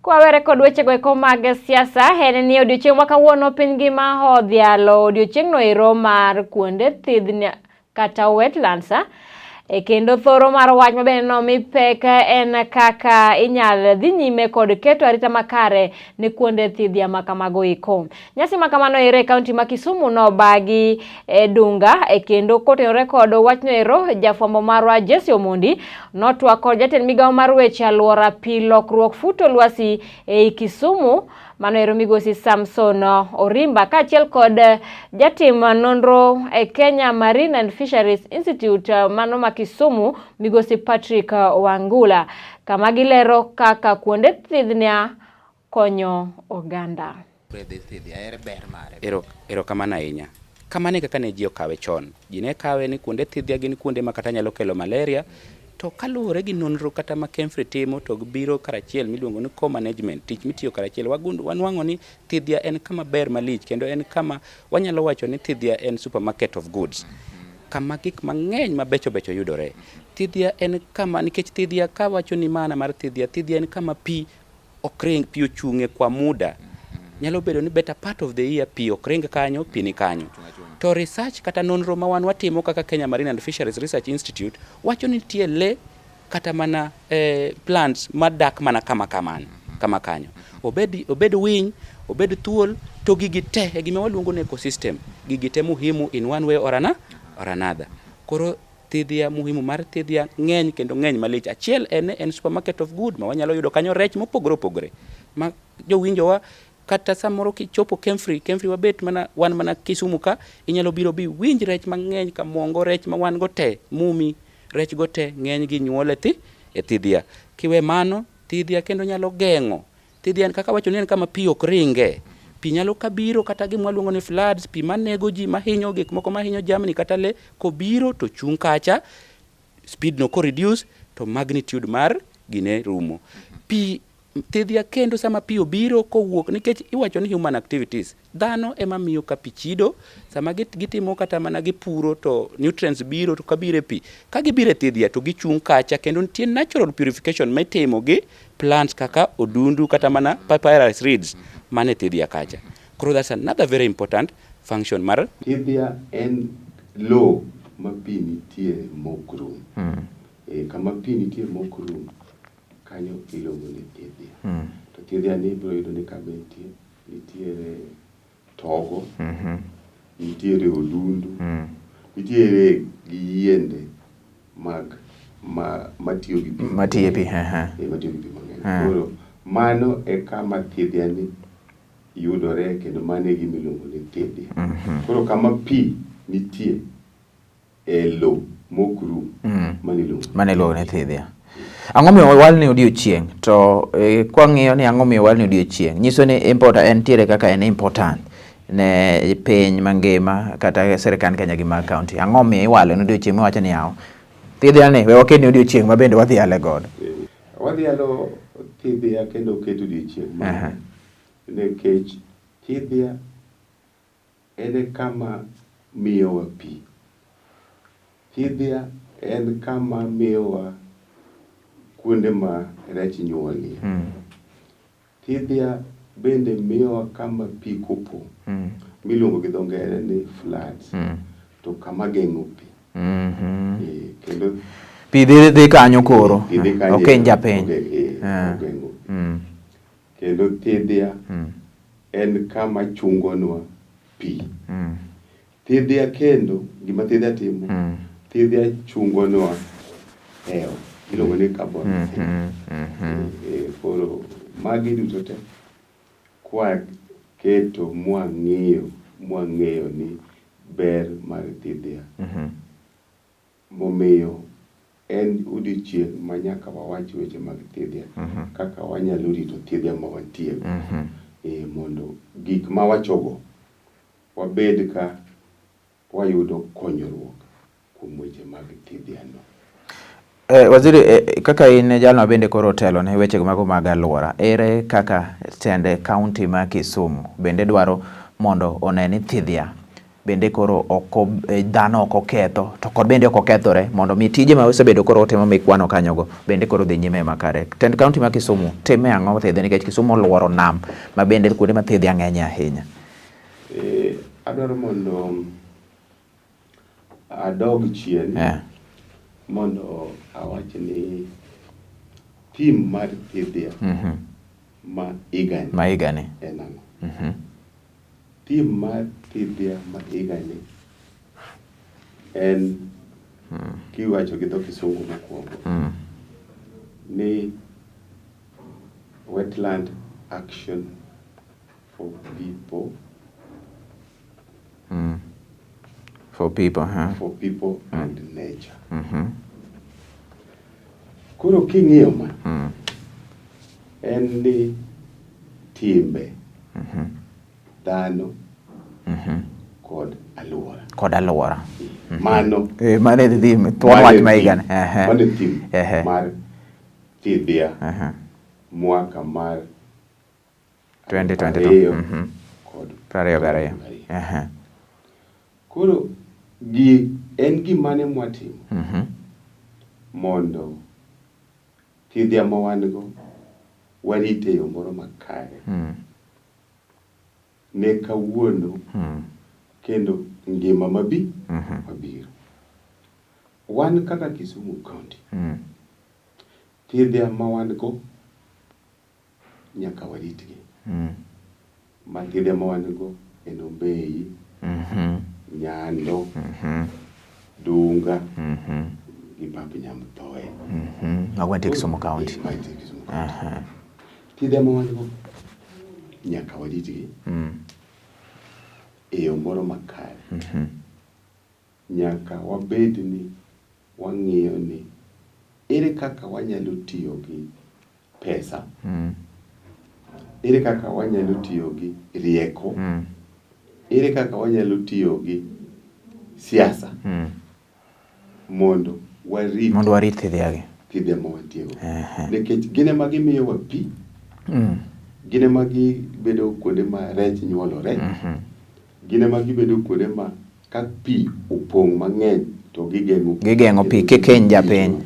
Kwawere kod weche go eko mag siasa, en ni odiochieng' ma kawuono piny ngima odhialo odiochieng' no ero mar kuonde Thidhia kata wetlands kendo thoro mar wach mabende no mipek en kaka inyal dhi nyime kod keto arita makare ne kuonde Thidhia makamago eko. Nyasi makamano ere kaunti ma Kisumu no bagi Dunga kendo kotenore kod wach no ero jafwambo marwa Jesse Omondi notwako jatend migawo mar weche alwora pi lokruok futo lwasi Kisumu mano ero migosi Samson Orimba kaachiel kod jatim nonro Kenya Marine and Fisheries Institute mano ma Kisumu migosi Patrick Wangula kama gilero kaka kuonde Thidhia konyo oganda. Ero kamano ahinya. Kamane kaka ne ji okawe chon. Ji ne kawe ni kuonde Thidhia gin kuonde ma kata nyalo kelo malaria. To kaluwore gi nonro kata ma Kemfri timo to biro karachiel miluongo ni co-management tich mitiyo karachiel wanwang'o ni Thidhia en kama ber malich kendo en kama wanyalo wacho ni Thidhia en supermarket of goods kama gik mang'eny mabecho becho yudore. Thidhia en kama nikech Thidhia ka wacho ni mana mar Thidhia en kama pi okring pi ochung'e kwa muda nyalo bedo ni better part of the year pi okring kanyo pi ni kanyo. To research kata nonro ma wan watimo kaka Kenya Marine and Fisheries Research Institute wacho ni tie le kata mana plants madak mana kama kanyo. Obed winy, obed thuol, to gigi te e gima waluongo ni ecosystem. Gigi te muhimu in one way or another. Koro Thidhia muhimu mar Thidhia ng'eny kendo ng'eny malich. Achiel en supermarket of good ma wanyalo yudo kanyo rech mopogore ma jowinjowa kata samoro kichopo Kemfri wabet wan mana Kisumu ka inyalo biro bi winj rech mang'eny ka mongo rech ma wan go te mumi rech go te ng'eny gi nyuol e Thidhia. Kiwe mano Thidhia kendo nyalo geng'o. Thidhia kaka wacho ni en kama pi ok ringe. Pi nyalo kabiro kata gima waluongo ni floods, pi manego ji mahinyo gik moko mahinyo jamni kata le kobiro to chung' kacha speed no ko reduce to magnitude mar gine rumo. Pi Thidhia kendo sama pi obiro kowuok nikech iwacho ni human activities dhano ema miyo ka pi chido sama gitimo kata mana gipuro to nutrients biro to kabire pi ka gibire Thidhia to gichung' kacha kendo nitie natural purification mitimo gi plants kaka odundu kata mana papyrus reeds mane Thidhia kacha. So that's another very important function mar Thidhia en low ma pi nitie mokrum. Kama pi nitie mokrum kanyo iluongo ni Thidhia. To Thidhia ni biro yudo ni kama nitiere togo, nitiere odundu, nitiere gi yiende matiyo gi pi. Matiyo pi, matiyo gi pi mang'eny. Koro mano e kama Thidhia ni yudore kendo mano e gima iluongo ni Thidhia. Koro kama pi nitie e low mokrum mane iluongo ni Thidhia. Ang'o miyo wal ni odiochieng' to kwang'iyo ni ang'o miyo wal ni odiochieng' nyiso ni en tiere kaka en important ne piny mangima kata sirikand Kenya gi mag kaunti. Ang'o miyo iwalo ni odiochieng' miwacho ni yaw Thidhia ni we waket ni odiochieng' ma bende wadhiale godo. Wadhialo Thidhia kendo keto odiochieng' nikech Thidhia en kama miyowa pi. Thidhia en kama miyowa kuonde ma rech nyuolie. Thidhia bende miyowa kama pi kopo miluongo gi dho ngere ni floods to kama geng'o pi. Kendo pi dhi kanyo koro ok en japiny. Kendo Thidhia en kama chungonwa pi. Thidhia kendo gima Thidhia timo Thidhia chungonwa hewa iluongo ni carbon. Koro magi duto te kwa keto mwang'eyo ni ber mar Thidhia momiyo en odiochieng' ma nyaka wawach weche mag Thidhia kaka wanyalo rito Thidhia ma wantie mondo gik ma wachogo wabed ka wayudo konyruok kuom weche mag Thidhia no. Waziri kaka in jalno bende koro telo ne weche mago mag alwora ere kaka tende kaunti ma Kisumu bende dwaro mondo one ni Thidhia bende koro dhano ok oketho to kod bende ok okethore mondo mi tije ma osebedo koro otimo mikwano kanyogo bende koro dhi nyime makare. Tend kaunti ma Kisumu time ang'o Thidhia nikech Kisumu oluoro nam ma bende kuonde ma Thidhia ng'enye ahinya? Adwaro mondo adog chien mondo awach ni tim mar Thidhia ma igani en ang'o. Tim mar Thidhia ma igani en kiwacho gi dho Kisungu mokwongo ni Wetland Action for People. For people, For people and nature. Koro king'iyo ma en ni timbe dhano kod alwora. Mano thuon wach ma igani. Mano tim mar Thidhia mwaka mar 2022 kod 22. Koro en gimane mwatimo mondo Thidhia ma wan go warite yo moro makare ne kawuono kendo ngima mabiro. Wan kaka Kisumu County Thidhia ma wan go nyaka waritgi. Ma Thidhia ma wan go en Ombei, Nyando, Dunga gi pap Nyamtoe. Magwante Kisumu County. Thidhia ma wan go nyaka waritgi e yo moro makare. Nyaka wabed ni wang'iyo ni ere kaka wanyalo tiyo gi pesa, ere kaka wanyalo tiyo gi rieko, ere kaka wanyalo tiyo gi siasa mondo warit Thidhia ma wantiego. Nikech gine ma gimiyowa pi, gine ma gibedo kuonde ma rech nyuolore, gine ma gibedo kuonde ma ka pi opong' mang'eny to gigeng'o pi kik keny japiny.